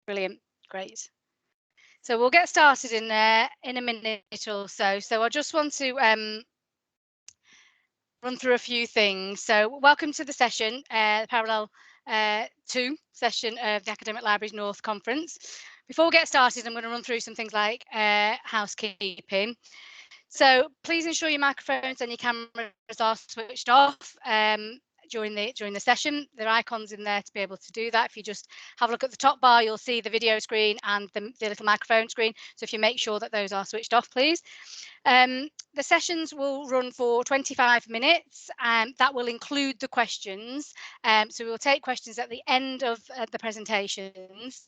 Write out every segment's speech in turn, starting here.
Brilliant, great. So we'll get started in a minute or so. So I just want to run through a few things. So welcome to the session, the Parallel 2 session of the Academic Libraries North Conference. Before we get started, I'm going to run through some things like housekeeping. So please ensure your microphones and your cameras are switched off during the session. There are icons in there to be able to do that. If you just have a look at the top bar, you'll see the video screen and the little microphone screen. So if you make sure that those are switched off, please. The sessions will run for 25 minutes, and that will include the questions. So we will take questions at the end of the presentations.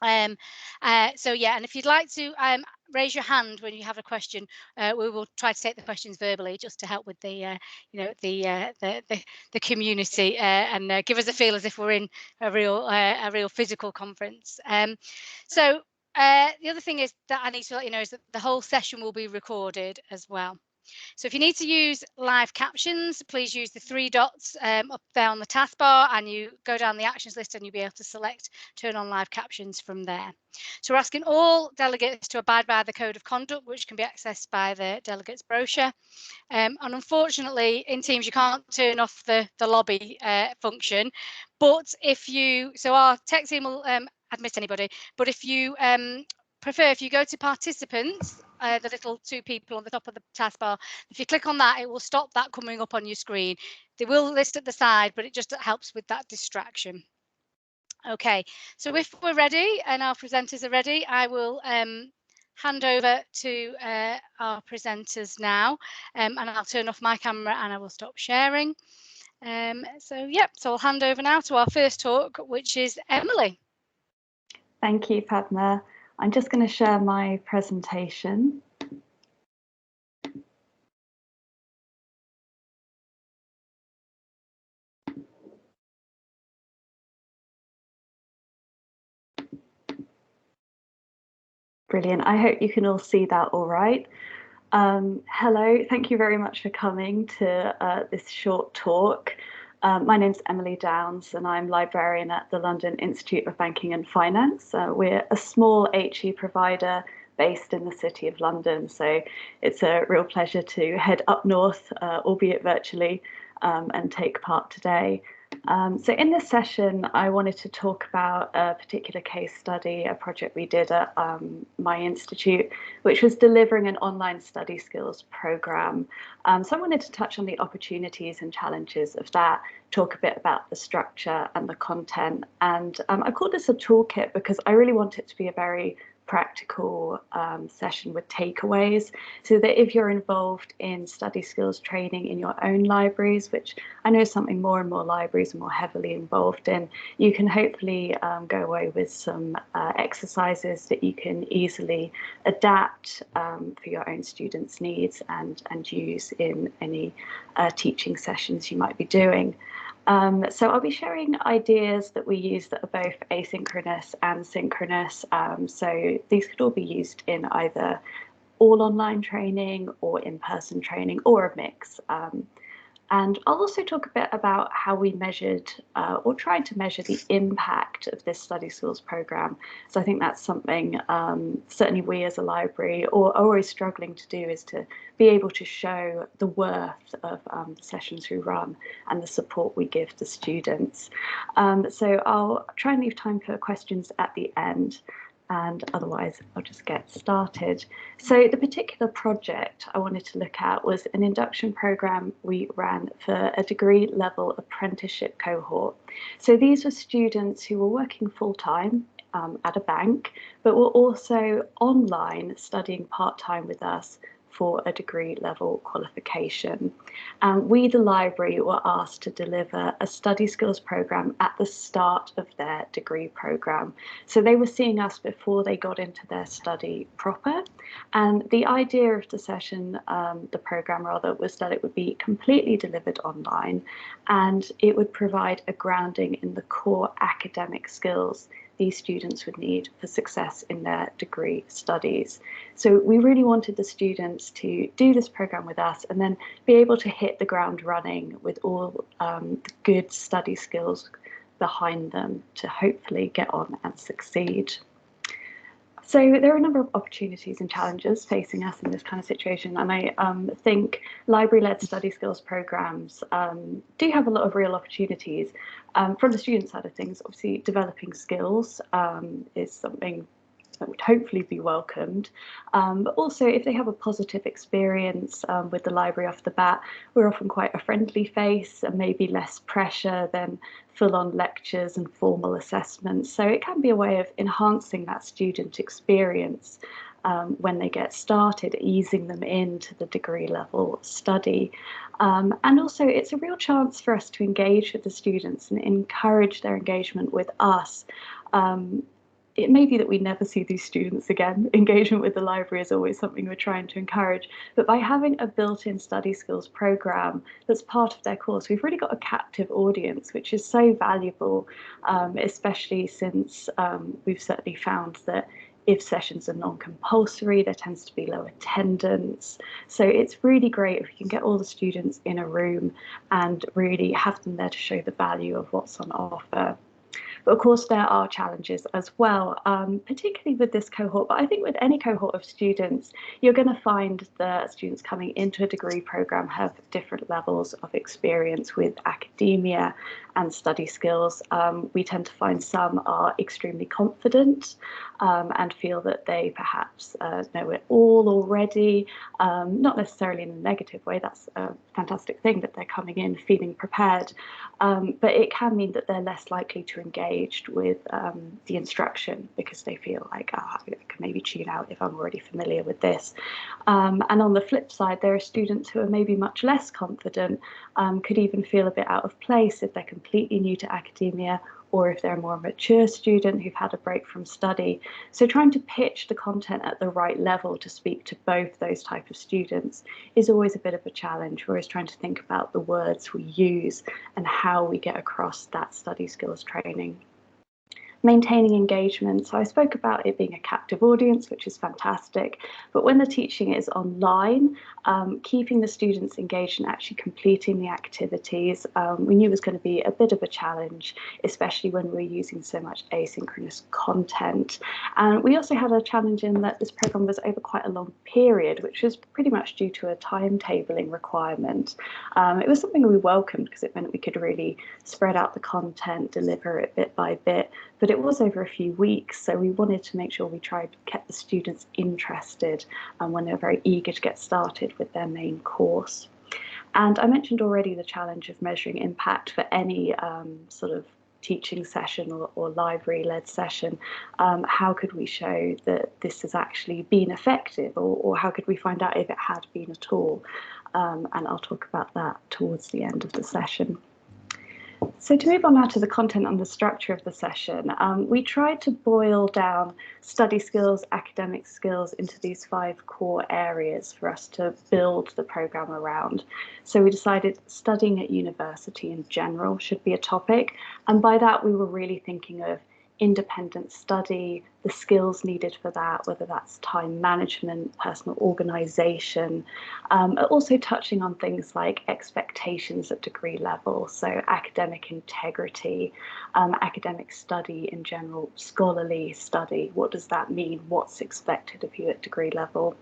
So yeah, and if you'd like to raise your hand when you have a question, we will try to take the questions verbally just to help with the the community and give us a feel as if we're in a real physical conference. So the other thing is that I need to let you know is that the whole session will be recorded as well. So if you need to use live captions, please use the 3 dots up there on the taskbar, and you go down the actions list and you'll be able to select turn on live captions from there. So we're asking all delegates to abide by the code of conduct, which can be accessed by the delegates brochure. And unfortunately in Teams you can't turn off the lobby function, but so our tech team will admit anybody, but if you prefer, if you go to participants, the little 2 people on the top of the taskbar, if you click on that, it will stop that coming up on your screen. They will list at the side, but it just helps with that distraction. Okay, so if we're ready and our presenters are ready, I will hand over to our presenters now, and I'll turn off my camera and I will stop sharing. So I'll hand over now to our first talk, which is Emily. Thank you, Padma. I'm just going to share my presentation. Brilliant. I hope you can all see that all right. Hello, thank you very much for coming to this short talk. My name's Emily Downs and I'm librarian at the London Institute of Banking and Finance. We're a small HE provider based in the City of London, so it's a real pleasure to head up north, albeit virtually, and take part today. So in this session, I wanted to talk about a particular case study, a project we did at my institute, which was delivering an online study skills program. So I wanted to touch on the opportunities and challenges of that, talk a bit about the structure and the content. And I called this a toolkit because I really want it to be a very practical session with takeaways, so that if you're involved in study skills training in your own libraries, which I know is something more and more libraries are more heavily involved in, you can hopefully go away with some exercises that you can easily adapt for your own students' needs and use in any teaching sessions you might be doing. So I'll be sharing ideas that we use that are both asynchronous and synchronous. So these could all be used in either all online training or in-person training or a mix. And I'll also talk a bit about how we measured or tried to measure the impact of this study skills program. So I think that's something certainly we as a library are always struggling to do, is to be able to show the worth of the sessions we run and the support we give to students. So I'll try and leave time for questions at the end, and otherwise I'll just get started. So the particular project I wanted to look at was an induction program we ran for a degree level apprenticeship cohort. So these were students who were working full-time at a bank, but were also online studying part-time with us for a degree level qualification. And we, the library, were asked to deliver a study skills program at the start of their degree program. So they were seeing us before they got into their study proper. And the idea of the session, the program rather, was that it would be completely delivered online, and it would provide a grounding in the core academic skills these students would need for success in their degree studies. So we really wanted the students to do this program with us and then be able to hit the ground running with all the good study skills behind them to hopefully get on and succeed. So there are a number of opportunities and challenges facing us in this kind of situation, and I think library-led study skills programs do have a lot of real opportunities. From the student side of things, obviously developing skills is something that would hopefully be welcomed. But also, if they have a positive experience with the library off the bat, we're often quite a friendly face and maybe less pressure than full-on lectures and formal assessments. So it can be a way of enhancing that student experience when they get started, easing them into the degree level study. And also, it's a real chance for us to engage with the students and encourage their engagement with us. It may be that we never see these students again. Engagement with the library is always something we're trying to encourage. But by having a built-in study skills program that's part of their course, we've really got a captive audience, which is so valuable, especially since we've certainly found that if sessions are non-compulsory, there tends to be low attendance. So it's really great if you can get all the students in a room and really have them there to show the value of what's on offer. But of course, there are challenges as well, particularly with this cohort. But I think with any cohort of students, you're going to find that students coming into a degree programme have different levels of experience with academia and study skills. We tend to find some are extremely confident and feel that they perhaps know it all already, not necessarily in a negative way. That's a fantastic thing that they're coming in feeling prepared, but it can mean that they're less likely to engage with the instruction because they feel like, oh, I can maybe tune out if I'm already familiar with this. And on the flip side, there are students who are maybe much less confident, could even feel a bit out of place if they're completely new to academia, or if they're a more mature student who've had a break from study. So trying to pitch the content at the right level to speak to both those types of students is always a bit of a challenge. We're always trying to think about the words we use and how we get across that study skills training. Maintaining engagement. So I spoke about it being a captive audience, which is fantastic. But when the teaching is online, keeping the students engaged and actually completing the activities, we knew was going to be a bit of a challenge, especially when we're using so much asynchronous content. And we also had a challenge in that this program was over quite a long period, which was pretty much due to a timetabling requirement. It was something we welcomed because it meant we could really spread out the content, deliver it bit by bit. But it was over a few weeks, so we wanted to make sure we tried to keep the students interested when they're very eager to get started with their main course. And I mentioned already the challenge of measuring impact for any sort of teaching session or library-led session. How could we show that this has actually been effective, or how could we find out if it had been at all? And I'll talk about that towards the end of the session. So to move on now to the content and the structure of the session, we tried to boil down study skills, academic skills into these 5 core areas for us to build the programme around. So we decided studying at university in general should be a topic, and by that we were really thinking of independent study, the skills needed for that, whether that's time management, personal organisation, also touching on things like expectations at degree level, so academic integrity, academic study in general, scholarly study, what does that mean, what's expected of you at degree level.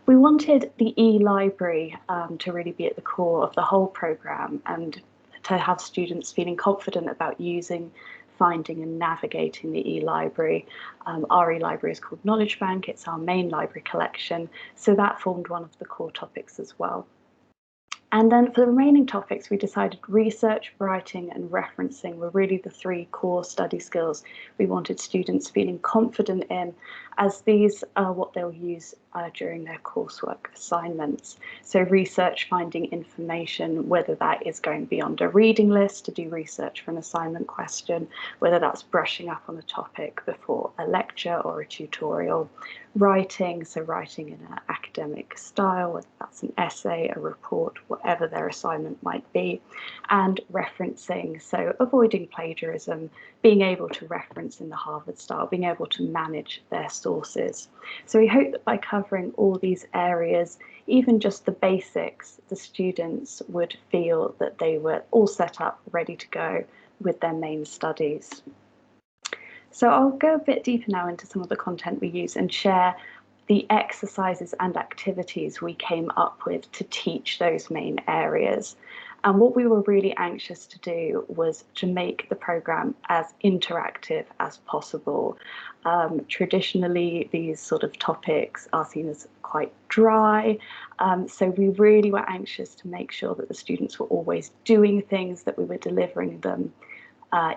We wanted the e-library to really be at the core of the whole programme and to have students feeling confident about using, finding and navigating the e-library. Our e-library is called Knowledge Bank. It's our main library collection. So that formed one of the core topics as well. And then for the remaining topics, we decided research, writing and referencing were really the 3 core study skills we wanted students feeling confident in, as these are what they'll use during their coursework assignments. So research, finding information, whether that is going beyond a reading list to do research for an assignment question, whether that's brushing up on a topic before a lecture or a tutorial. Writing, so writing in an academic style, whether that's an essay, a report, whatever their assignment might be. And referencing, so avoiding plagiarism, being able to reference in the Harvard style, being able to manage their sources. So we hope that by covering all these areas, even just the basics, the students would feel that they were all set up, ready to go with their main studies. So I'll go a bit deeper now into some of the content we use and share the exercises and activities we came up with to teach those main areas. And what we were really anxious to do was to make the programme as interactive as possible. Traditionally, these sort of topics are seen as quite dry, so we really were anxious to make sure that the students were always doing things, that we were delivering them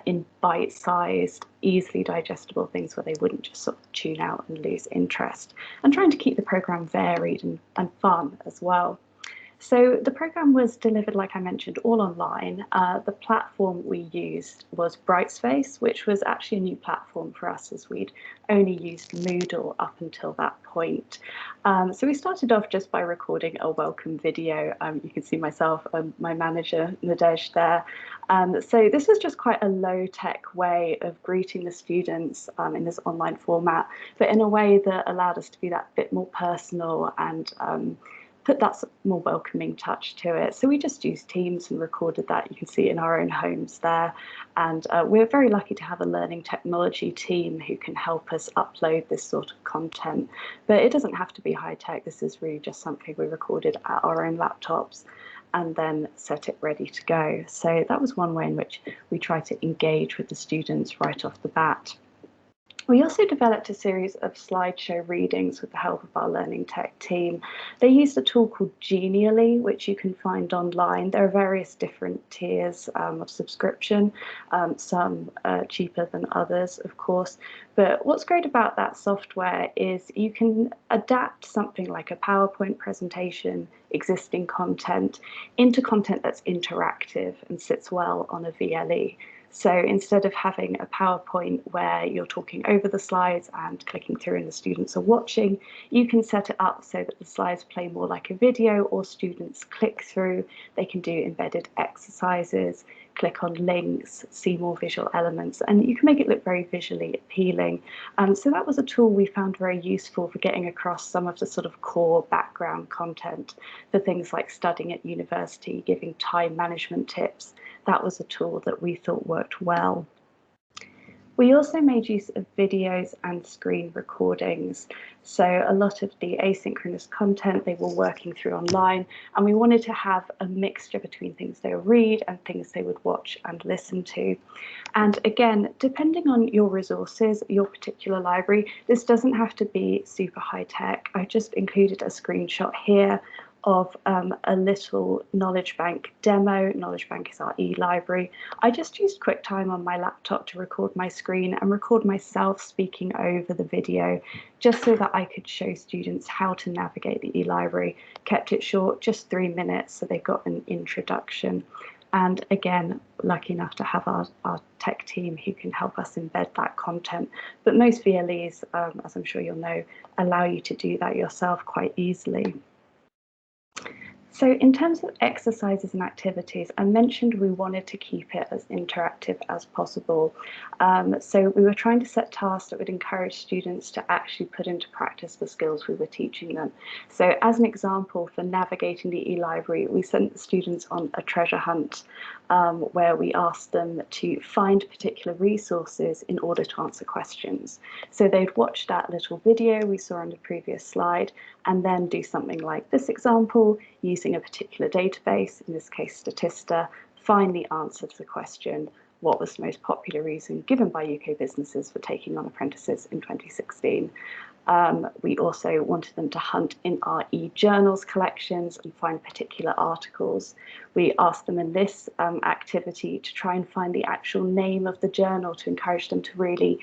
in bite-sized, easily digestible things where they wouldn't just sort of tune out and lose interest, and trying to keep the programme varied and fun as well. So the programme was delivered, like I mentioned, all online. The platform we used was Brightspace, which was actually a new platform for us as we'd only used Moodle up until that point. So we started off just by recording a welcome video. You can see myself and my manager, Nadej, there. So this was just quite a low-tech way of greeting the students in this online format, but in a way that allowed us to be that bit more personal and put that more welcoming touch to it. So we just used Teams and recorded that. You can see it in our own homes there. And we're very lucky to have a learning technology team who can help us upload this sort of content. But it doesn't have to be high tech. This is really just something we recorded at our own laptops and then set it ready to go. So that was one way in which we try to engage with the students right off the bat. We also developed a series of slideshow readings with the help of our learning tech team. They used a tool called Genially, which you can find online. There are various different tiers of subscription, some cheaper than others, of course. But what's great about that software is you can adapt something like a PowerPoint presentation, existing content, into content that's interactive and sits well on a VLE. So instead of having a PowerPoint where you're talking over the slides and clicking through and the students are watching, you can set it up so that the slides play more like a video, or students click through. They can do embedded exercises, click on links, see more visual elements, and you can make it look very visually appealing. So that was a tool we found very useful for getting across some of the sort of core background content for things like studying at university, giving time management tips. That was a tool that we thought worked well. We also made use of videos and screen recordings. So a lot of the asynchronous content they were working through online, and we wanted to have a mixture between things they would read and things they would watch and listen to. And again, depending on your resources, your particular library, this doesn't have to be super high tech. I just included a screenshot here of a little Knowledge Bank demo. Knowledge Bank is our e-library. I just used QuickTime on my laptop to record my screen and record myself speaking over the video, just so that I could show students how to navigate the e-library. Kept it short, just 3 minutes, so they got an introduction. And again, lucky enough to have our tech team who can help us embed that content. But most VLEs, as I'm sure you'll know, allow you to do that yourself quite easily. So in terms of exercises and activities, I mentioned we wanted to keep it as interactive as possible. So we were trying to set tasks that would encourage students to actually put into practice the skills we were teaching them. So as an example, for navigating the e-library, we sent the students on a treasure hunt where we asked them to find particular resources in order to answer questions. So they'd watch that little video we saw on the previous slide and then do something like this example, using a particular database, in this case Statista, find the answer to the question, what was the most popular reason given by UK businesses for taking on apprentices in 2016? We also wanted them to hunt in our e-journals collections and find particular articles. We asked them in this activity to try and find the actual name of the journal to encourage them to really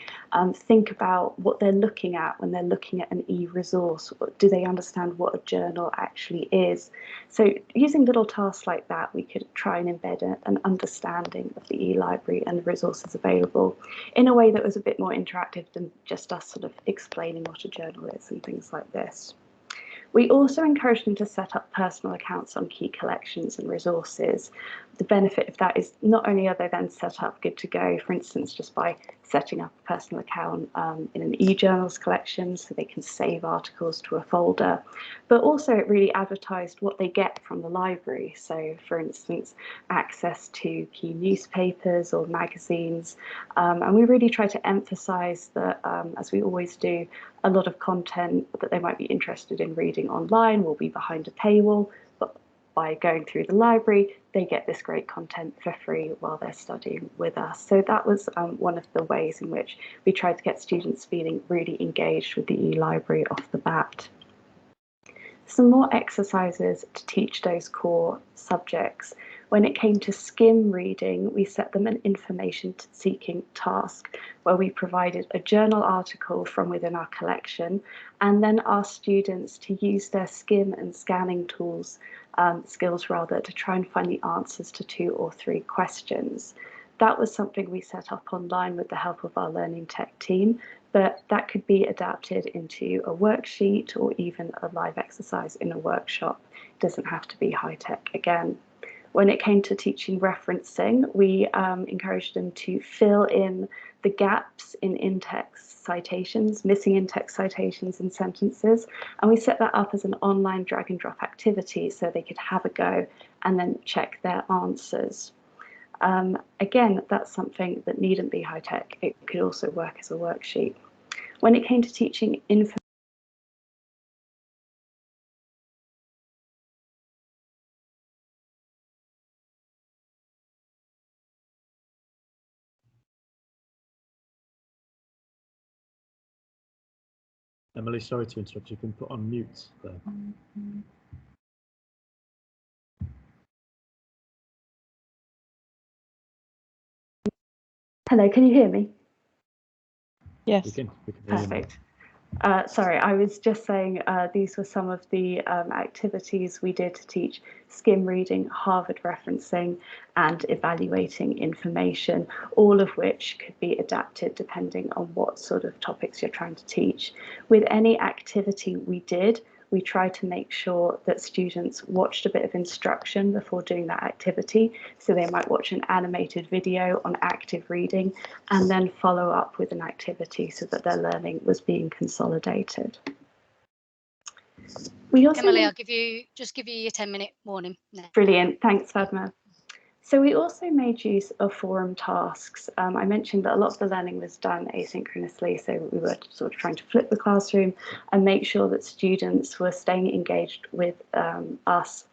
think about what they're looking at when they're looking at an e-resource. Do they understand what a journal actually is? So using little tasks like that, we could try and embed an understanding of the e-library and the resources available in a way that was a bit more interactive than just us sort of explaining what a journal is and things like this. We also encourage them to set up personal accounts on key collections and resources. The benefit of that is not only are they then set up good to go, for instance, just by setting up a personal account in an e-journals collection so they can save articles to a folder, but also it really advertised what they get from the library. So, for instance, access to key newspapers or magazines. And we really try to emphasize that, as we always do, a lot of content that they might be interested in reading online will be behind a paywall, but by going through the library, they get this great content for free while they're studying with us. So that was one of the ways in which we tried to get students feeling really engaged with the e-library off the bat. Some more exercises to teach those core subjects. When it came to skim reading, we set them an information-seeking task where we provided a journal article from within our collection and then asked students to use their skim and scanning skills to try and find the answers to 2 or 3 questions. That was something we set up online with the help of our learning tech team, but that could be adapted into a worksheet or even a live exercise in a workshop. It doesn't have to be high tech again. When it came to teaching referencing, we encouraged them to fill in the gaps in in-text citations, missing in-text citations in sentences, and we set that up as an online drag and drop activity so they could have a go and then check their answers. Again, that's something that needn't be high tech. It could also work as a worksheet. When it came to teaching information, Emily, sorry to interrupt. You can put on mute there. Hello, can you hear me? Yes. We can Perfect. Sorry, I was just saying these were some of the activities we did to teach skim reading, Harvard referencing, and evaluating information, all of which could be adapted depending on what sort of topics you're trying to teach. With any activity we did, we tried to make sure that students watched a bit of instruction before doing that activity. So they might watch an animated video on active reading and then follow up with an activity so that their learning was being consolidated. We also Emily, I'll give you your 10-minute warning now. Brilliant, thanks, Fatma. So we also made use of forum tasks. I mentioned that a lot of the learning was done asynchronously, so we were sort of trying to flip the classroom and make sure that students were staying engaged with us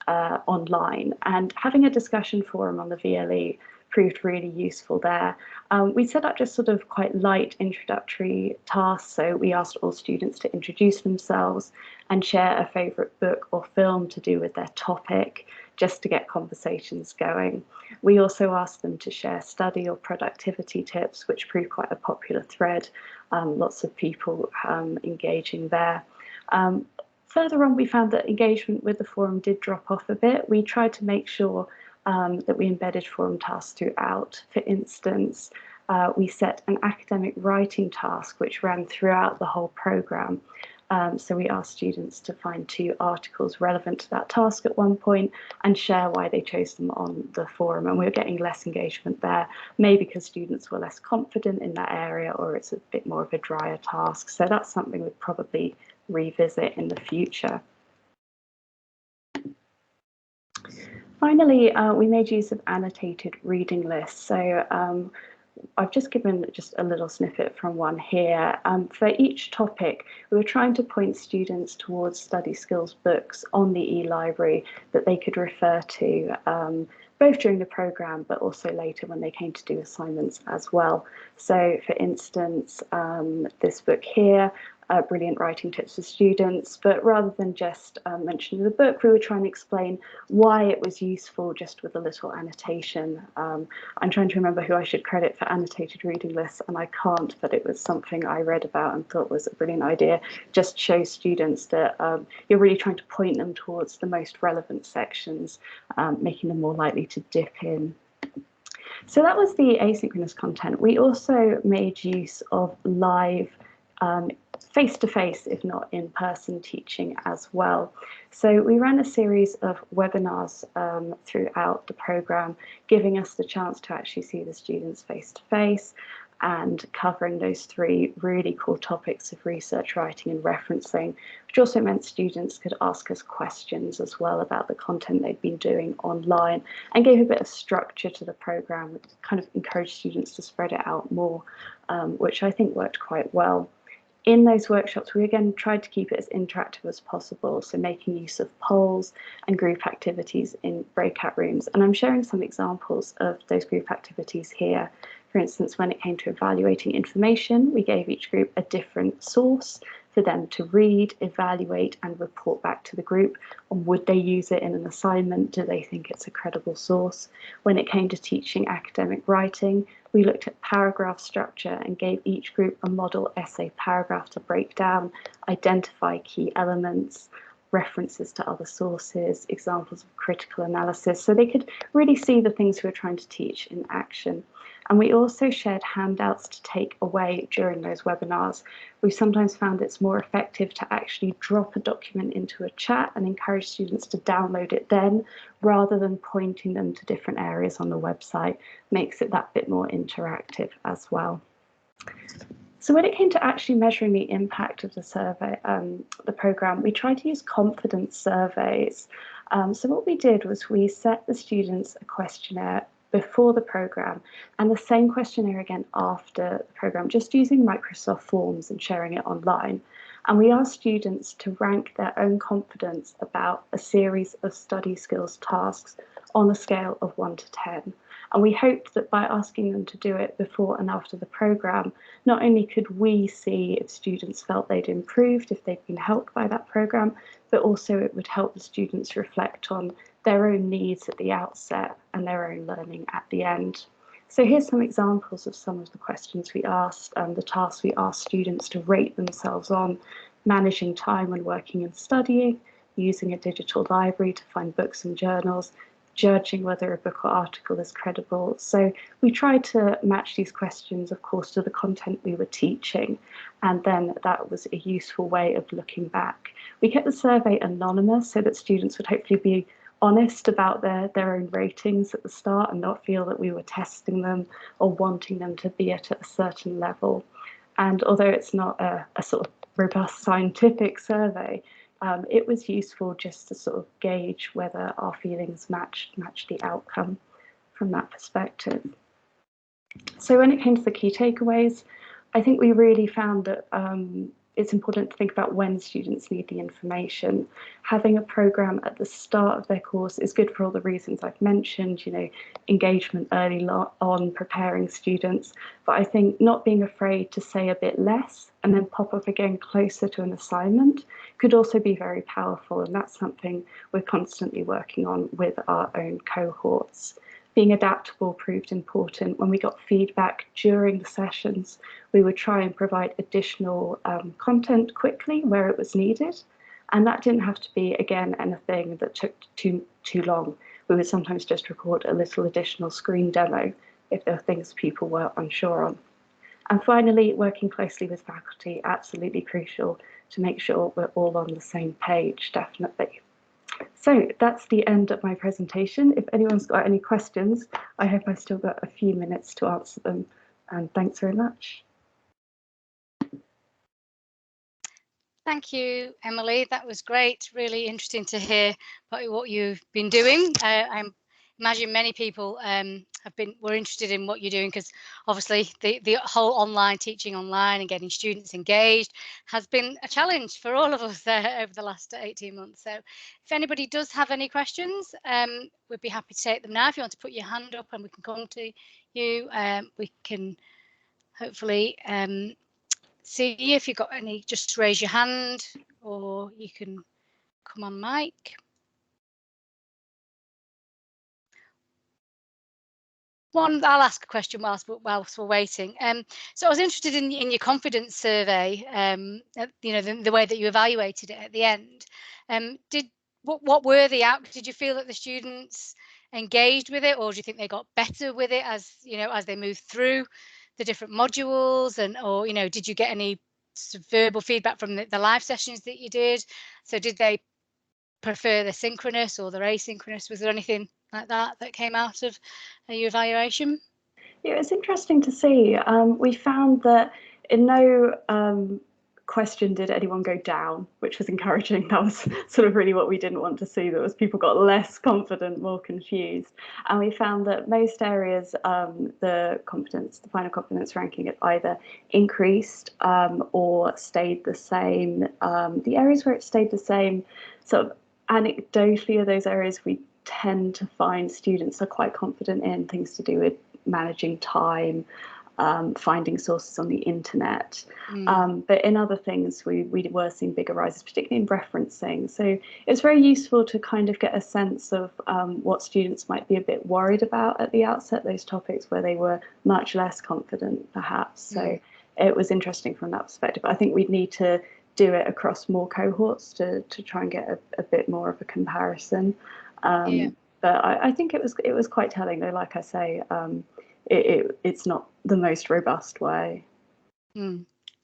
online. And having a discussion forum on the VLE proved really useful there. We set up just sort of quite light introductory tasks, so we asked all students to introduce themselves and share a favourite book or film to do with their topic, just to get conversations going. We also asked them to share study or productivity tips, which proved quite a popular thread. Lots of people engaging there. Further on, we found that engagement with the forum did drop off a bit. We tried to make sure that we embedded forum tasks throughout. For instance, we set an academic writing task which ran throughout the whole programme. So we asked students to find 2 articles relevant to that task at one point and share why they chose them on the forum. And we were getting less engagement there, maybe because students were less confident in that area or it's a bit more of a drier task. So that's something we'd probably revisit in the future. Finally, we made use of annotated reading lists. So I've just given just a little snippet from one here. For each topic, we were trying to point students towards study skills books on the e-library that they could refer to both during the programme but also later when they came to do assignments as well. So for instance, this book here, brilliant writing tips for students, but rather than just mentioning the book, we were trying to explain why it was useful just with a little annotation. I'm trying to remember who I should credit for annotated reading lists, and I can't, but it was something I read about and thought was a brilliant idea. Just shows students that you're really trying to point them towards the most relevant sections, making them more likely to dip in. So that was the asynchronous content. We also made use of live face-to-face, if not in-person teaching as well. So we ran a series of webinars throughout the programme, giving us the chance to actually see the students face-to-face and covering those three really core topics of research writing and referencing, which also meant students could ask us questions as well about the content they'd been doing online, and gave a bit of structure to the programme, which kind of encouraged students to spread it out more, which I think worked quite well. In those workshops, we again tried to keep it as interactive as possible, so making use of polls and group activities in breakout rooms. And I'm sharing some examples of those group activities here. For instance, when it came to evaluating information, we gave each group a different source for them to read, evaluate, and report back to the group on would they use it in an assignment, do they think it's a credible source. When it came to teaching academic writing, we looked at paragraph structure and gave each group a model essay paragraph to break down, identify key elements, references to other sources, examples of critical analysis, so they could really see the things we were trying to teach in action. And we also shared handouts to take away during those webinars. We've sometimes found it's more effective to actually drop a document into a chat and encourage students to download it then, rather than pointing them to different areas on the website. Makes it that bit more interactive as well. So when it came to actually measuring the impact of the survey, the programme, we tried to use confidence surveys. So what we did was we set the students a questionnaire before the programme and the same questionnaire again after the programme, just using Microsoft Forms and sharing it online. And we asked students to rank their own confidence about a series of study skills tasks on a scale of 1 to 10. And we hoped that by asking them to do it before and after the programme, not only could we see if students felt they'd improved, if they'd been helped by that programme, but also it would help the students reflect on their own needs at the outset and their own learning at the end. So here's some examples of some of the questions we asked, the tasks we asked students to rate themselves on: managing time when working and studying, using a digital library to find books and journals, judging whether a book or article is credible. So we tried to match these questions, of course, to the content we were teaching, and then that was a useful way of looking back. We kept the survey anonymous so that students would hopefully be honest about their own ratings at the start and not feel that we were testing them or wanting them to be at a certain level. And although it's not a sort of robust scientific survey, it was useful just to sort of gauge whether our feelings matched the outcome from that perspective. So when it came to the key takeaways, I think we really found that it's important to think about when students need the information. Having a programme at the start of their course is good for all the reasons I've mentioned, engagement early on, preparing students, but I think not being afraid to say a bit less and then pop up again closer to an assignment could also be very powerful, and that's something we're constantly working on with our own cohorts. Being adaptable proved important. When we got feedback during the sessions, we would try and provide additional content quickly where it was needed. And that didn't have to be, again, anything that took too long. We would sometimes just record a little additional screen demo if there were things people were unsure on. And finally, working closely with faculty, absolutely crucial to make sure we're all on the same page, definitely. So that's the end of my presentation. If anyone's got any questions, I hope I've still got a few minutes to answer them. And thanks very much. Thank you, Emily. That was great. Really interesting to hear about what you've been doing. I imagine many people were interested in what you're doing, because obviously the whole online teaching online and getting students engaged has been a challenge for all of us over the last 18 months. So if anybody does have any questions, we'd be happy to take them now. If you want to put your hand up and we can come to you, we can hopefully see if you've got any. Just raise your hand or you can come on mic. I'll ask a question whilst we're waiting. So I was interested in your confidence survey, the way that you evaluated it at the end. What were the outcomes? Did you feel that the students engaged with it, or do you think they got better with it as they moved through the different modules, or did you get any verbal feedback from the live sessions that you did? So did they prefer the synchronous or the asynchronous? Was there anything like that that came out of your evaluation? Yeah, it's interesting to see. We found that in no question did anyone go down, which was encouraging. That was sort of really what we didn't want to see. That was people got less confident, more confused. And we found that most areas, the final confidence ranking had either increased or stayed the same. The areas where it stayed the same, sort of anecdotally, are those areas we tend to find students are quite confident in, things to do with managing time, finding sources on the internet. But in other things, we were seeing bigger rises, particularly in referencing. So it's very useful to kind of get a sense of what students might be a bit worried about at the outset, those topics where they were much less confident, perhaps. So it was interesting from that perspective. I think we'd need to do it across more cohorts to try and get a bit more of a comparison. But I think it was quite telling, though. Like I say, it's not the most robust way.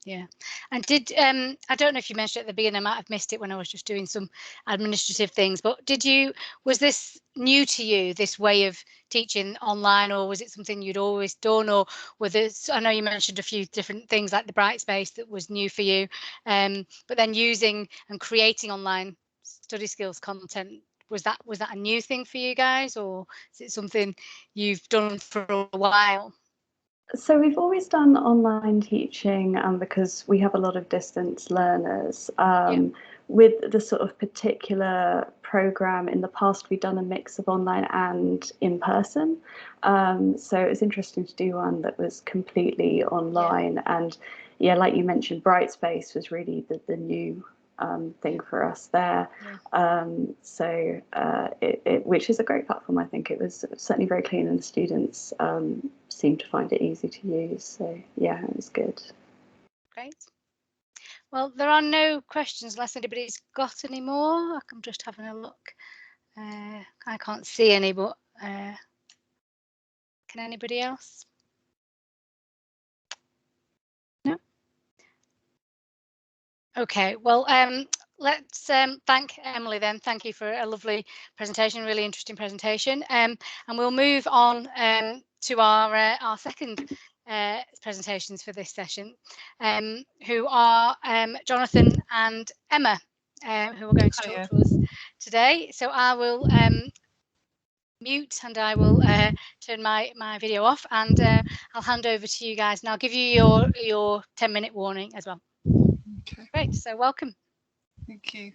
Yeah. And did I don't know if you mentioned at the beginning, I might have missed it when I was just doing some administrative things, but was this new to you, this way of teaching online, or was it something you'd always done? Or I know you mentioned a few different things like the Brightspace that was new for you, but then using and creating online study skills content, was that a new thing for you guys, or is it something you've done for a while? So we've always done online teaching because we have a lot of distance learners. With the sort of particular program in the past, we've done a mix of online and in person. So it was interesting to do one that was completely online. And yeah, like you mentioned, Brightspace was really the new thing for us there. Which is a great platform. I think it was certainly very clean, and the students seemed to find it easy to use. So yeah, it was good. Great. Well, there are no questions unless anybody's got any more. I'm just having a look. I can't see any, but can anybody else? No? Okay, well, let's thank Emily then. Thank you for a lovely presentation, really interesting presentation. And we'll move on to our second presentations for this session, who are Jonathan and Emma, who are going to talk to us today. So I will mute and I will turn my video off, and I'll hand over to you guys, and I'll give you your 10-minute warning as well. Okay. Great, so welcome. Thank you.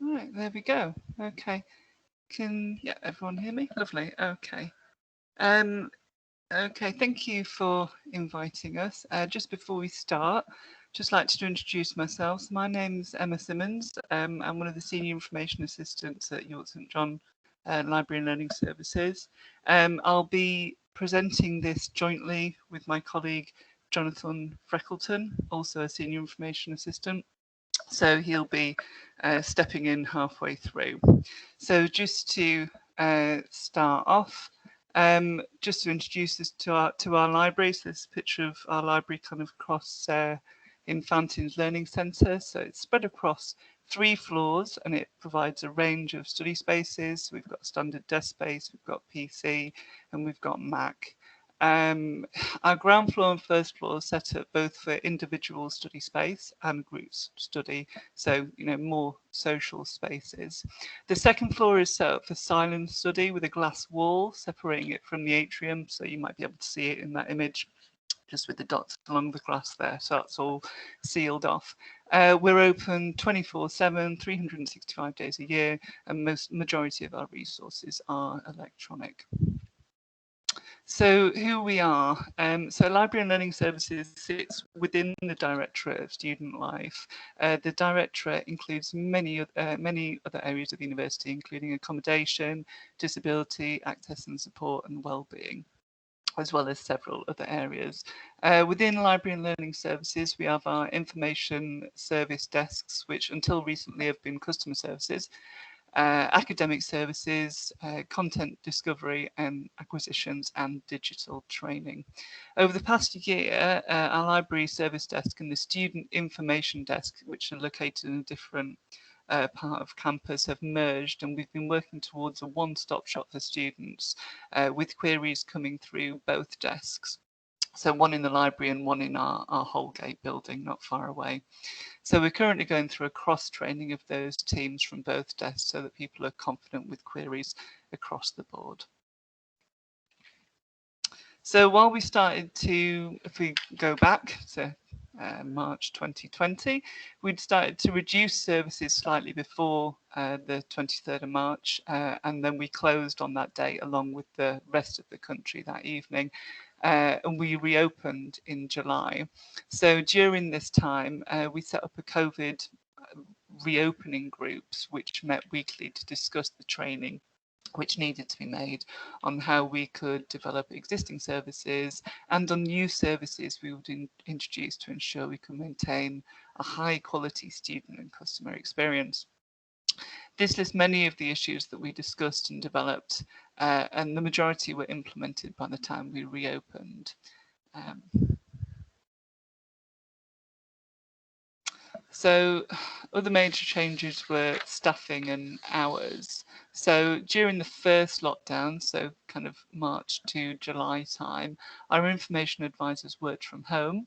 Right, there we go. Okay. Can everyone hear me? Lovely. Okay. Okay, thank you for inviting us. Just before we start, just like to introduce myself. So my name's Emma Symons. I'm one of the Senior Information Assistants at York St John Library and Learning Services. I'll be presenting this jointly with my colleague Jonathan Freckleton, also a Senior Information Assistant. So he'll be stepping in halfway through. So just to start off, just to introduce this to our library. So this is a picture of our library kind of across in Fountains Learning Centre. So it's spread across 3 floors, and it provides a range of study spaces. We've got standard desk space, we've got PC, and we've got Mac. Our ground floor and first floor are set up both for individual study space and groups study, so more social spaces. The second floor is set up for silent study with a glass wall separating it from the atrium, so you might be able to see it in that image just with the dots along the glass there, so that's all sealed off. We're open 24/7, 365 days a year, and majority of our resources are electronic. So who we are. So Library and Learning Services sits within the Directorate of Student Life. The Directorate includes many other areas of the university, including accommodation, disability, access and support, and wellbeing, as well as several other areas. Within Library and Learning Services, we have our information service desks, which until recently have been customer services, academic services, content discovery and acquisitions, and digital training. Over the past year, our library service desk and the student information desk, which are located in a different part of campus, have merged, and we've been working towards a one-stop shop for students with queries coming through both desks. So one in the library and one in our Holgate building, not far away. So we're currently going through a cross-training of those teams from both desks so that people are confident with queries across the board. So while we started to, if we go back to March 2020, we'd started to reduce services slightly before the 23rd of March, and then we closed on that date along with the rest of the country that evening. And we reopened in July. So during this time, we set up a COVID reopening groups, which met weekly to discuss the training which needed to be made on how we could develop existing services and on new services we would introduce to ensure we can maintain a high quality student and customer experience. This lists many of the issues that we discussed and developed, and the majority were implemented by the time we reopened. So other major changes were staffing and hours. So during the first lockdown, so kind of March to July time, our information advisors worked from home.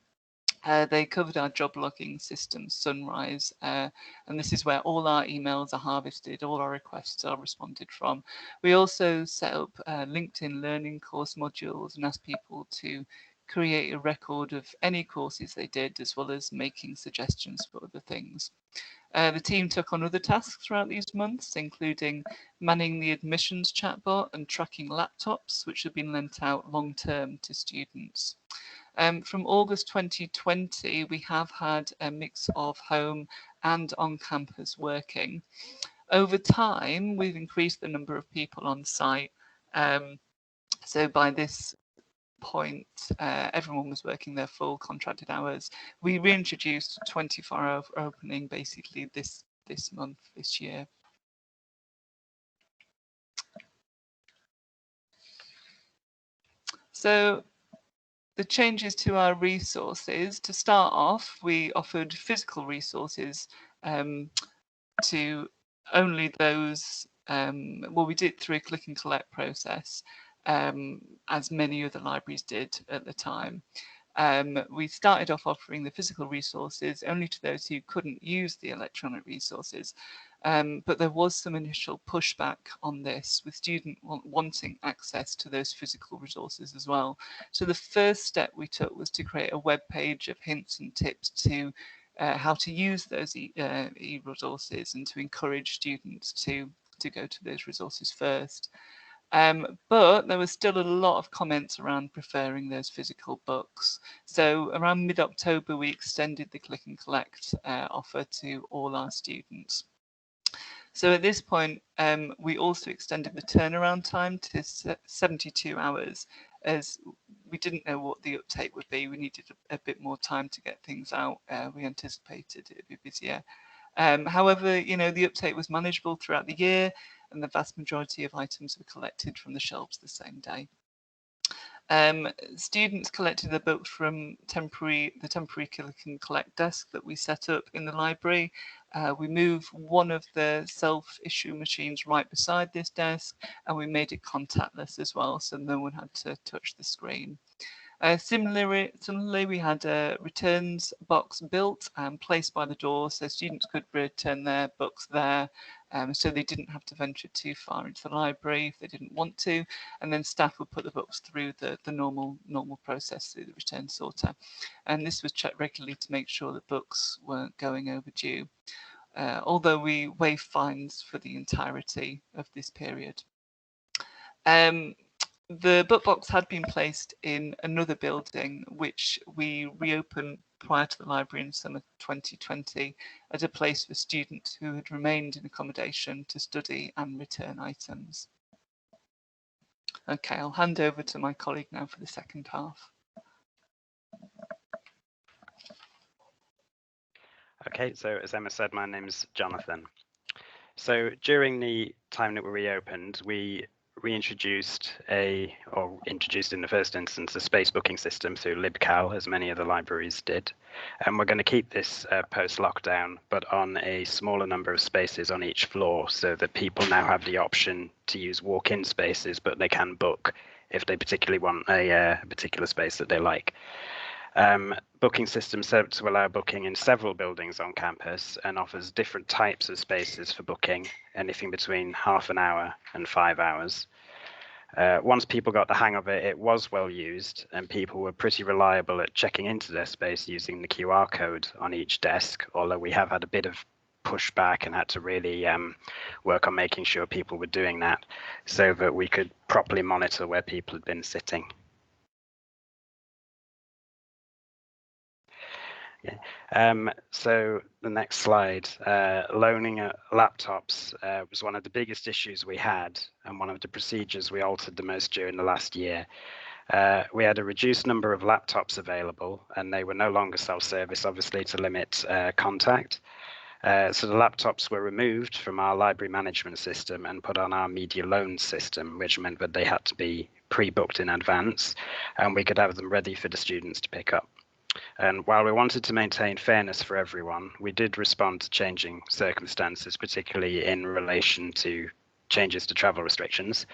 They covered our job logging system, Sunrise, and this is where all our emails are harvested, all our requests are responded from. We also set up LinkedIn learning course modules and asked people to create a record of any courses they did, as well as making suggestions for other things. The team took on other tasks throughout these months, including manning the admissions chatbot and tracking laptops, which have been lent out long term to students. From August 2020, we have had a mix of home and on-campus working. Over time, we've increased the number of people on site. So by this point, everyone was working their full contracted hours. We reintroduced 24-hour opening basically this month, this year. So the changes to our resources, to start off, we offered physical resources to only those, well, we did through a click and collect process, as many other libraries did at the time. We started off offering the physical resources only to those who couldn't use the electronic resources. But there was some initial pushback on this, with students wanting access to those physical resources as well. So the first step we took was to create a web page of hints and tips to how to use those e-resources and to encourage students to go to those resources first. But there was still a lot of comments around preferring those physical books. So around mid-October, we extended the click and collect offer to all our students. So at this point, we also extended the turnaround time to 72 hours, as we didn't know what the uptake would be. We needed a bit more time to get things out. We anticipated it would be busier. However, you know, the uptake was manageable throughout the year, and the vast majority of items were collected from the shelves the same day. Students collected their books from the temporary click and collect desk that we set up in the library. We moved one of the self-issue machines right beside this desk, and we made it contactless as well, so no one had to touch the screen. Similarly, we had a returns box built and placed by the door, so students could return their books there, so they didn't have to venture too far into the library if they didn't want to, and then staff would put the books through the normal process through the return sorter, and this was checked regularly to make sure that books weren't going overdue, although we waived fines for the entirety of this period. The book box had been placed in another building, which we reopened prior to the library in summer 2020 as a place for students who had remained in accommodation to study and return items. Okay, I'll hand over to my colleague now for the second half. Okay, so as Emma said, my name's Jonathan. So during the time that we reopened, we introduced in the first instance a space booking system through LibCal, as many other libraries did. And we're going to keep this post-lockdown, but on a smaller number of spaces on each floor, so that people now have the option to use walk-in spaces, but they can book if they particularly want a particular space that they like. Booking system set up to allow booking in several buildings on campus and offers different types of spaces for booking, anything between half an hour and 5 hours. Once people got the hang of it, it was well used, and people were pretty reliable at checking into their space using the QR code on each desk, although we have had a bit of pushback and had to really work on making sure people were doing that so that we could properly monitor where people had been sitting. So the next slide, loaning laptops was one of the biggest issues we had, and one of the procedures we altered the most during the last year. We had a reduced number of laptops available, and they were no longer self-service, obviously, to limit contact. So the laptops were removed from our library management system and put on our media loan system, which meant that they had to be pre-booked in advance, and we could have them ready for the students to pick up. And while we wanted to maintain fairness for everyone, we did respond to changing circumstances, particularly in relation to changes to travel restrictions.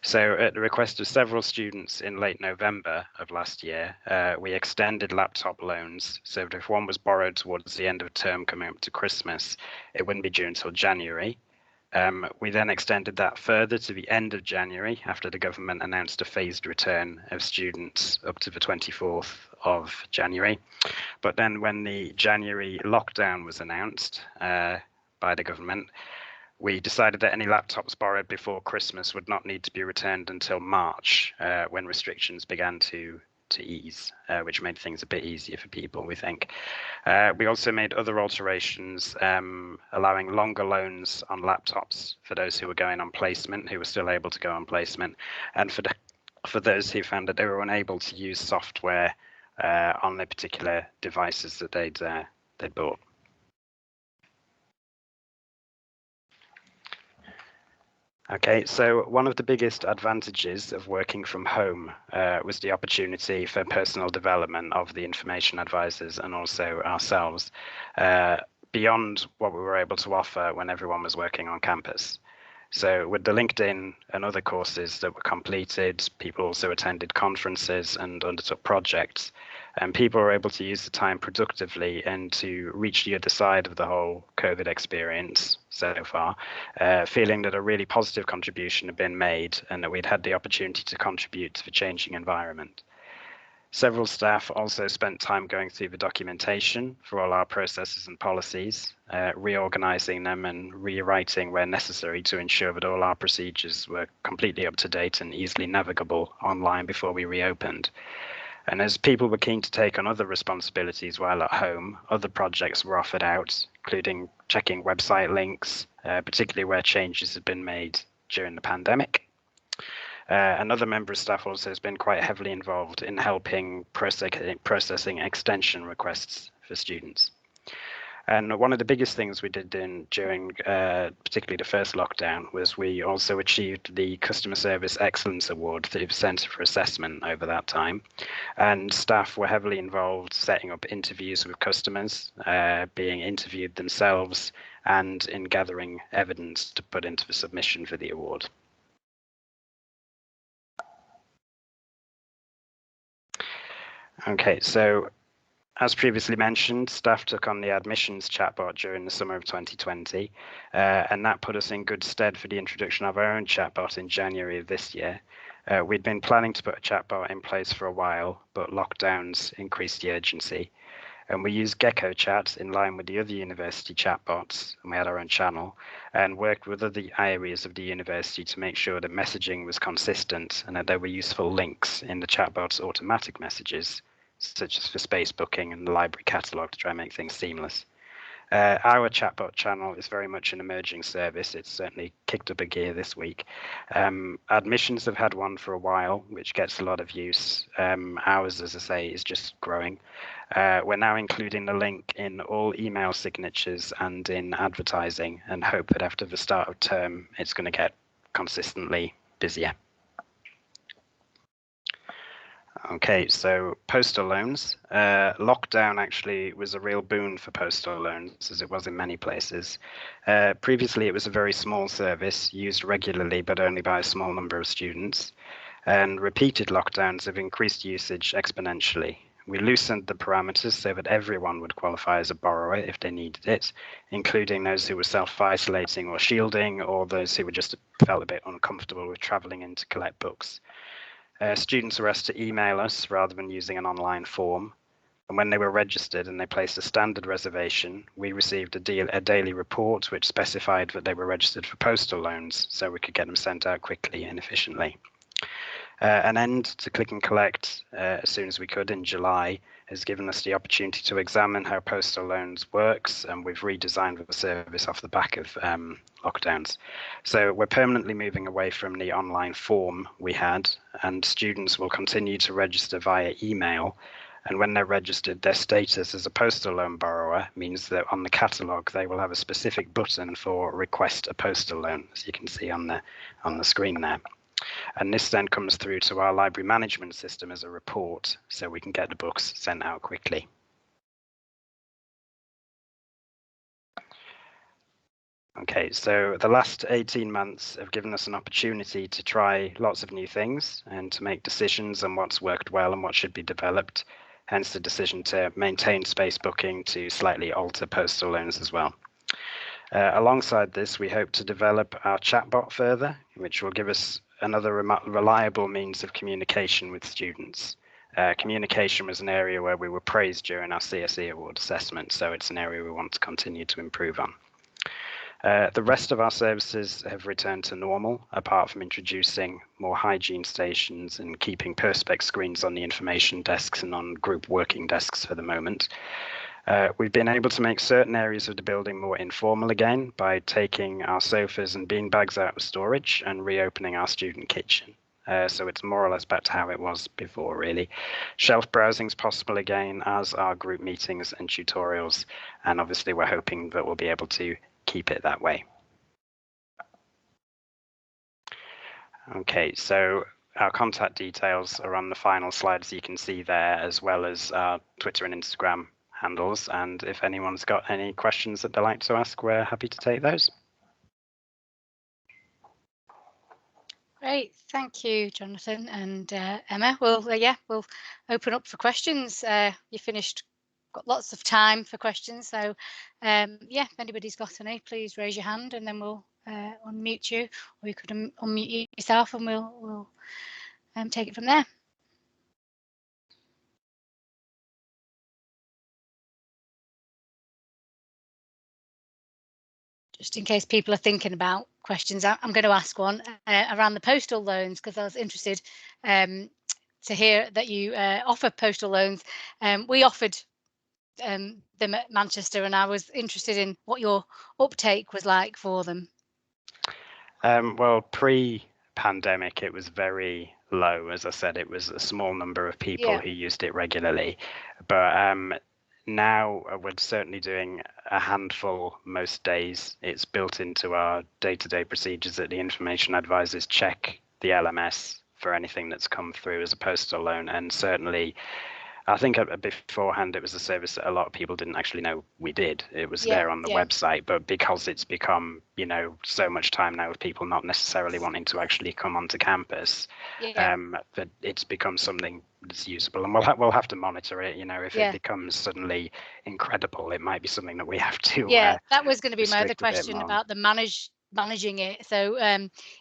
So at the request of several students in late November of last year, we extended laptop loans so that if one was borrowed towards the end of term coming up to Christmas, it wouldn't be due until January. We then extended that further to the end of January after the government announced a phased return of students up to the 24th of January. But then when the January lockdown was announced by the government, we decided that any laptops borrowed before Christmas would not need to be returned until March, when restrictions began to ease, which made things a bit easier for people, we think. We also made other alterations, allowing longer loans on laptops for those who were going on placement, who were still able to go on placement, and for those who found that they were unable to use software on the particular devices that they'd bought. Okay, so one of the biggest advantages of working from home was the opportunity for personal development of the information advisors and also ourselves, beyond what we were able to offer when everyone was working on campus. So with the LinkedIn and other courses that were completed, people also attended conferences and undertook projects, and people were able to use the time productively and to reach the other side of the whole COVID experience so far, feeling that a really positive contribution had been made and that we'd had the opportunity to contribute to the changing environment. Several staff also spent time going through the documentation for all our processes and policies, reorganizing them and rewriting where necessary to ensure that all our procedures were completely up to date and easily navigable online before we reopened. And as people were keen to take on other responsibilities while at home, other projects were offered out, including checking website links, particularly where changes had been made during the pandemic. Another member of staff also has been quite heavily involved in helping processing extension requests for students. And one of the biggest things we did during particularly the first lockdown was we also achieved the Customer Service Excellence Award through the Centre for Assessment over that time. And staff were heavily involved setting up interviews with customers, being interviewed themselves, and in gathering evidence to put into the submission for the award. Okay, so as previously mentioned, staff took on the admissions chatbot during the summer of 2020, and that put us in good stead for the introduction of our own chatbot in January of this year. We'd been planning to put a chatbot in place for a while, but lockdowns increased the urgency. And we used Gecko Chat in line with the other university chatbots, and we had our own channel, and worked with other areas of the university to make sure that messaging was consistent and that there were useful links in the chatbot's automatic messages, such as for space booking and the library catalogue to try and make things seamless. Our chatbot channel is very much an emerging service. It's certainly kicked up a gear this week. Admissions have had one for a while, which gets a lot of use. Ours, as I say, is just growing. We're now including the link in all email signatures and in advertising, and hope that after the start of term, it's going to get consistently busier. Okay, so postal loans. Lockdown actually was a real boon for postal loans, as it was in many places. Previously, it was a very small service, used regularly but only by a small number of students. And repeated lockdowns have increased usage exponentially. We loosened the parameters so that everyone would qualify as a borrower if they needed it, including those who were self-isolating or shielding, or those who were just felt a bit uncomfortable with traveling in to collect books. Students were asked to email us rather than using an online form. And when they were registered and they placed a standard reservation, we received a daily report which specified that they were registered for postal loans, so we could get them sent out quickly and efficiently. An end to click and collect as soon as we could in July has given us the opportunity to examine how postal loans works, and we've redesigned the service off the back of lockdowns. So we're permanently moving away from the online form we had, and students will continue to register via email. And when they're registered, their status as a postal loan borrower means that on the catalogue they will have a specific button for request a postal loan, as you can see on the screen there. And this then comes through to our library management system as a report, so we can get the books sent out quickly. Okay, so the last 18 months have given us an opportunity to try lots of new things and to make decisions on what's worked well and what should be developed, hence the decision to maintain space booking to slightly alter postal loans as well. Alongside this, we hope to develop our chatbot further, which will give us another reliable means of communication with students. Communication was an area where we were praised during our CSE award assessment, so it's an area we want to continue to improve on. The rest of our services have returned to normal, apart from introducing more hygiene stations and keeping perspex screens on the information desks and on group working desks for the moment. We've been able to make certain areas of the building more informal again by taking our sofas and beanbags out of storage and reopening our student kitchen. So it's more or less back to how it was before, really. Shelf browsing is possible again, as are group meetings and tutorials. And obviously, we're hoping that we'll be able to keep it that way. Okay, so our contact details are on the final slides you can see there, as well as our Twitter and Instagram handles. And if anyone's got any questions that they'd like to ask, we're happy to take those. Great, thank you, Jonathan and Emma. We'll open up for questions. You finished, got lots of time for questions, so yeah, if anybody's got any, please raise your hand and then we'll unmute you, or you could unmute yourself and we'll take it from there. Just in case people are thinking about questions, I'm going to ask one around the postal loans, because I was interested to hear that you offer postal loans. We offered them at Manchester, and I was interested in what your uptake was like for them. Well, pre-pandemic, it was very low. As I said, it was a small number of people who used it regularly. But now we're certainly doing a handful most days. It's built into our day-to-day procedures that the information advisors check the LMS for anything that's come through as a postal loan. And certainly, I think beforehand it was a service that a lot of people didn't actually know we did. It was there on the website, but because it's become, so much time now with people not necessarily wanting to actually come onto campus, that it's become something that's usable. And we'll have to monitor it. If it becomes suddenly incredible, it might be something that we have to. That was going to be my other question about the managing it. So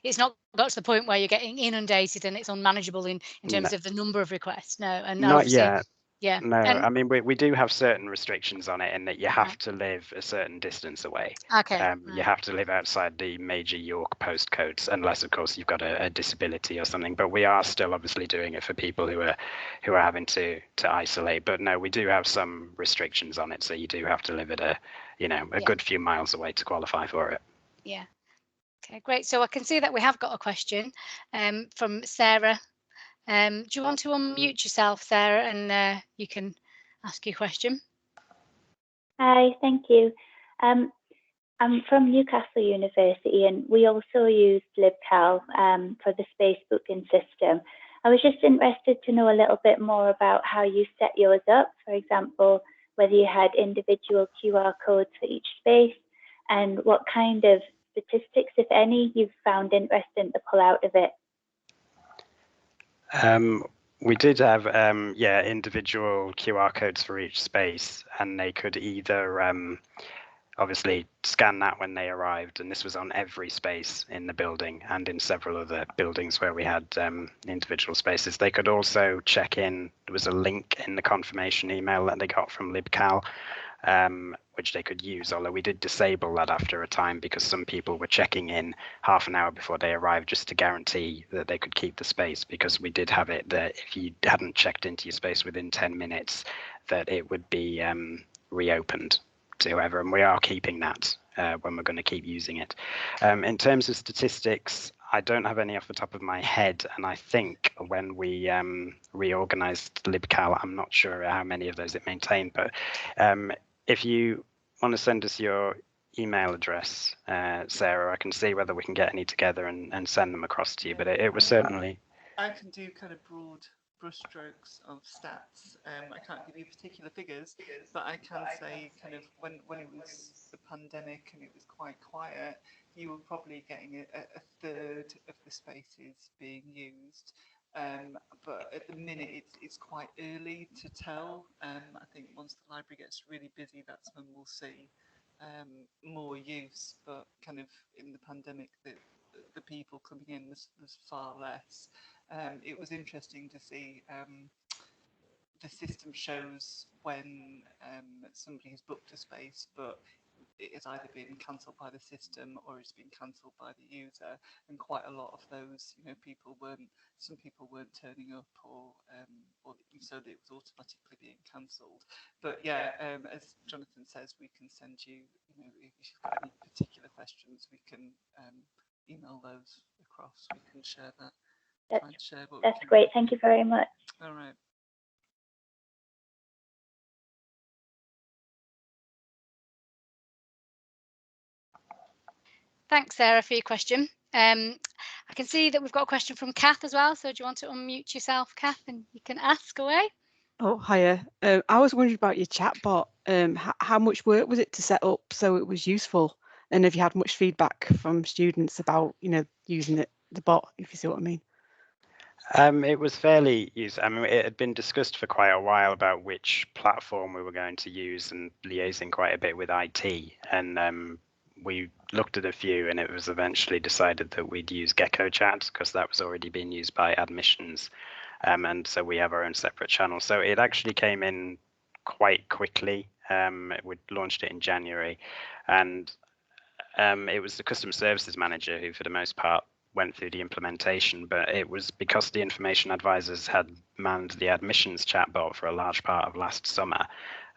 it's not got to the point where you're getting inundated and it's unmanageable in terms of the number of requests. No, and not yet. Yeah. No, And, I mean we do have certain restrictions on it in that you have right. to live a certain distance away. Okay. You Right. have to live outside the major York postcodes, unless of course you've got a disability or something. But we are still obviously doing it for people who are having to isolate. But no, we do have some restrictions on it, so you do have to live at a Yeah. good few miles away to qualify for it. Yeah. Okay, great. So I can see that we have got a question from Sarah. Do you want to unmute yourself, Sarah, and you can ask your question? Hi, thank you. I'm from Newcastle University, and we also use LibCal for the space booking system. I was just interested to know a little bit more about how you set yours up. For example, whether you had individual QR codes for each space, and what kind of statistics, if any, you've found interesting to pull out of it. We did have individual QR codes for each space, and they could either obviously scan that when they arrived, and this was on every space in the building and in several other buildings where we had individual spaces. They could also check in. There was a link in the confirmation email that they got from LibCal, which they could use, although we did disable that after a time because some people were checking in half an hour before they arrived just to guarantee that they could keep the space, because we did have it that if you hadn't checked into your space within 10 minutes that it would be reopened to whoever, and we are keeping that when we're going to keep using it. In terms of statistics, I don't have any off the top of my head, and I think when we reorganized LibCal, I'm not sure how many of those it maintained, but if you want to send us your email address, Sarah, I can see whether we can get any together and send them across to you, but it was certainly... I can do kind of broad brushstrokes of stats. I can't give you particular figures, but I can say kind of when it was the pandemic and it was quite quiet, you were probably getting a third of the spaces being used. But at the minute, it's quite early to tell. I think once the library gets really busy, that's when we'll see more use. But kind of in the pandemic, the people coming in was far less. It was interesting to see the system shows when somebody has booked a space, but it has either been cancelled by the system or it's been cancelled by the user, and quite a lot of those, some people weren't turning up, or so that it was automatically being cancelled. But yeah, as Jonathan says, we can send you, if you've got any particular questions, we can email those across. We can share that. That's great. Thank you very much. All right. Thanks, Sarah, for your question. I can see that we've got a question from Kath as well. So do you want to unmute yourself, Kath, and you can ask away? Oh, hiya. I was wondering about your chatbot. How much work was it to set up so it was useful? And have you had much feedback from students about, using the bot, if you see what I mean? It was fairly useful. I mean, it had been discussed for quite a while about which platform we were going to use, and liaising quite a bit with IT. And we looked at a few, and it was eventually decided that we'd use GeckoChat because that was already being used by admissions. And so we have our own separate channel. So it actually came in quite quickly. We launched it in January, and it was the customer services manager who, for the most part, went through the implementation, but it was because the information advisors had manned the admissions chatbot for a large part of last summer,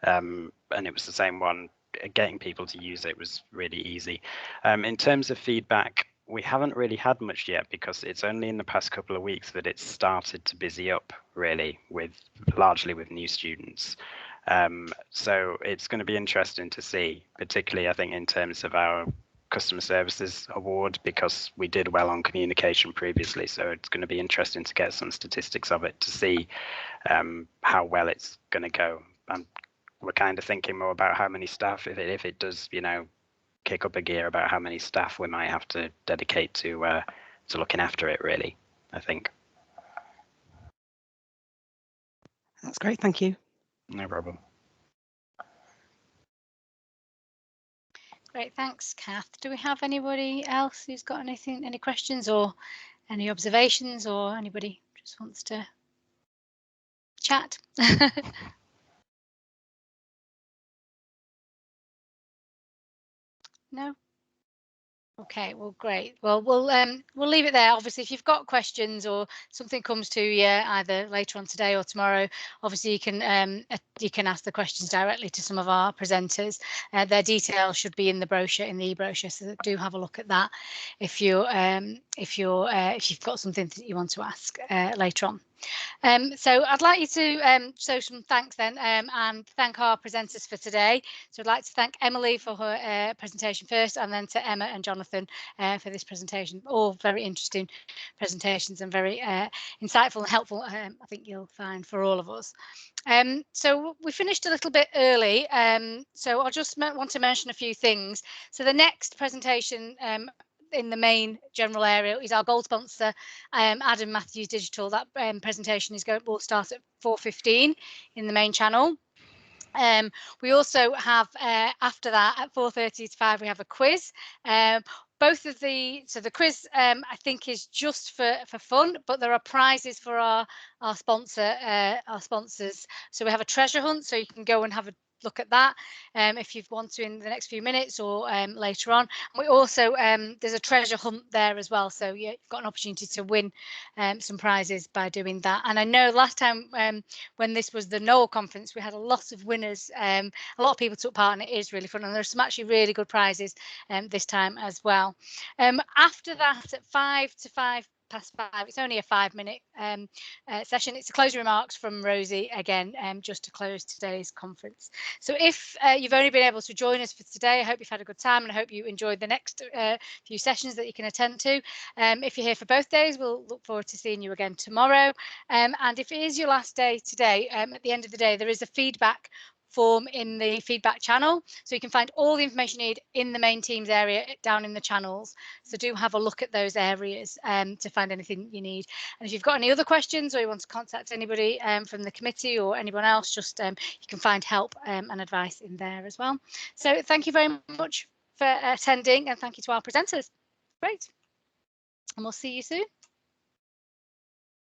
and it was the same one. Getting people to use it was really easy. In terms of feedback, we haven't really had much yet because it's only in the past couple of weeks that it's started to busy up, really, largely with new students. So it's going to be interesting to see, particularly I think in terms of our customer services award, because we did well on communication previously. So it's going to be interesting to get some statistics of it to see how well it's going to go. And we're kind of thinking more about how many staff, if it does, kick up a gear, about how many staff we might have to dedicate to looking after it, really, I think. That's great, thank you. No problem. Great, thanks, Kath. Do we have anybody else who's got any questions or any observations, or anybody just wants to chat. No? Okay, well, great. Well, we'll leave it there. Obviously, if you've got questions or something comes to you either later on today or tomorrow, obviously you can ask the questions directly to some of our presenters. Their details should be in the brochure, in the e-brochure, so do have a look at that if you've got something that you want to ask later on. So I'd like you to show some thanks then and thank our presenters for today. So I'd like to thank Emily for her presentation first, and then to Emma and Jonathan for this presentation. All very interesting presentations and very insightful and helpful, I think you'll find, for all of us. So we finished a little bit early, so I'll just want to mention a few things. So the next presentation in the main general area is our gold sponsor, Adam Matthews Digital. That presentation will start at 4:15 in the main channel. We also have after that at 4:30 to 5 we have a quiz. Both of the quiz I think is just for fun, but there are prizes for our sponsors. So we have a treasure hunt, so you can go and have a look at that if you want to in the next few minutes or later on. And we also there's a treasure hunt there as well, so yeah, you've got an opportunity to win some prizes by doing that. And I know last time when this was the Knoll conference, we had a lot of winners. A lot of people took part, and it is really fun, and there's some actually really good prizes this time as well. After that, at 5 to 5 past 5, it's only a 5-minute session. It's a closing remarks from Rosie again, just to close today's conference. So if you've only been able to join us for today, I hope you've had a good time, and I hope you enjoyed the next few sessions that you can attend to. If you're here for both days, we'll look forward to seeing you again tomorrow. And if it is your last day today, at the end of the day, there is a feedback form in the feedback channel, so you can find all the information you need in the main Teams area down in the channels. So do have a look at those areas to find anything you need. And if you've got any other questions, or you want to contact anybody from the committee or anyone else, just you can find help and advice in there as well. So thank you very much for attending, and thank you to our presenters. Great, and we'll see you soon.